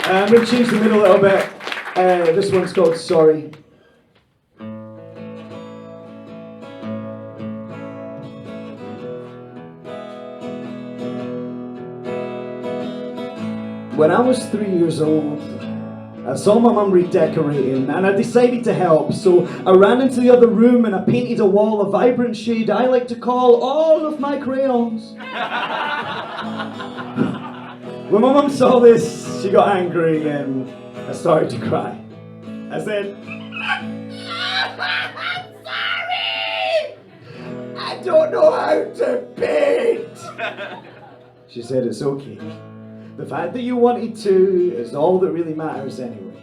I'm going to change the middle a little bit. This one's called Sorry. When I was 3 years old, I saw my mum redecorating and I decided to help, so I ran into the other room and I painted a wall a vibrant shade I like to call all of my crayons. When my mum saw this, she got angry and I started to cry. I said, I'm sorry! I don't know how to paint! She said, it's okay. The fact that you wanted to is all that really matters anyway.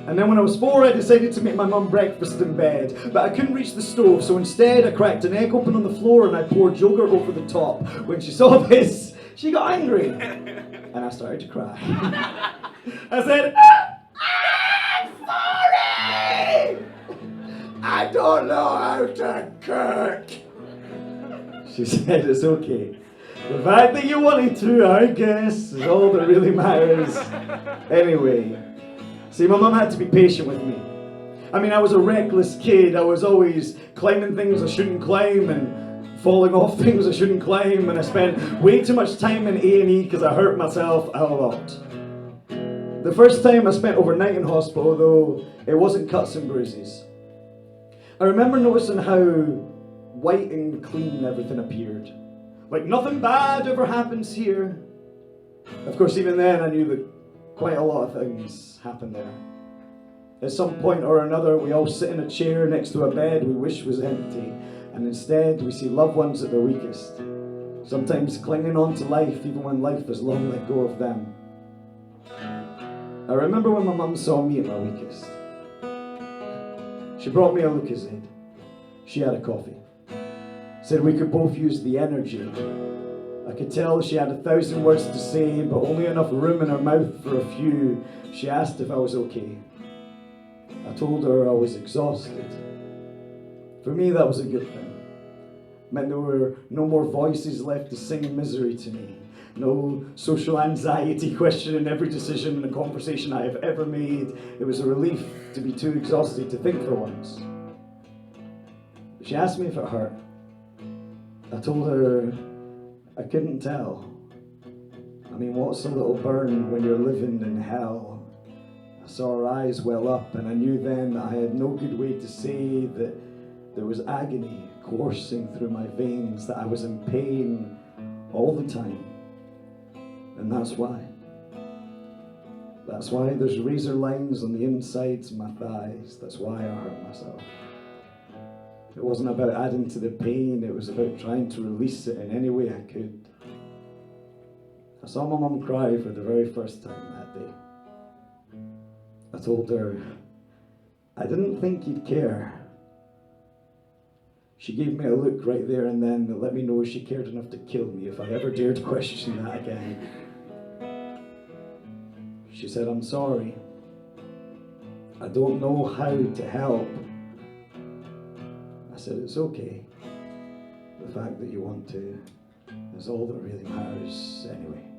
And then when I was 4, I decided to make my mum breakfast in bed, but I couldn't reach the stove, so instead I cracked an egg open on the floor and I poured yogurt over the top. When she saw this, she got angry, and I started to cry. I said, I'm sorry! I don't know how to cook. She said, it's okay. The fact that you wanted to, I guess, is all that really matters. Anyway, see, my mum had to be patient with me. I mean, I was a reckless kid. I was always climbing things I shouldn't climb and falling off things I shouldn't climb, and I spent way too much time in A&E because I hurt myself a lot. The first time I spent overnight in hospital, though, it wasn't cuts and bruises. I remember noticing how white and clean everything appeared. Like nothing bad ever happens here. Of course, even then I knew that quite a lot of things happened there. At some point or another, we all sit in a chair next to a bed we wish was empty, and instead we see loved ones at their weakest, sometimes clinging on to life even when life has long let go of them. I remember when my mum saw me at my weakest. She brought me a Lucozade. She had a coffee. Said we could both use the energy. I could tell she had 1,000 words to say, but only enough room in her mouth for a few. She asked if I was okay. I told her I was exhausted. For me, that was a good thing. It meant there were no more voices left to sing misery to me. No social anxiety questioning every decision in a conversation I have ever made. It was a relief to be too exhausted to think for once. She asked me if it hurt. I told her I couldn't tell. I mean, what's a little burn when you're living in hell? I saw her eyes well up, and I knew then that I had no good way to say that there was agony coursing through my veins, that I was in pain all the time. And that's why. That's why there's razor lines on the insides of my thighs. That's why I hurt myself. It wasn't about adding to the pain, it was about trying to release it in any way I could. I saw my mum cry for the very first time that day. I told her, I didn't think you'd care. She gave me a look right there and then that let me know she cared enough to kill me if I ever dared question that again. She said, I'm sorry. I don't know how to help. I said, it's okay. The fact that you want to is all that really matters anyway.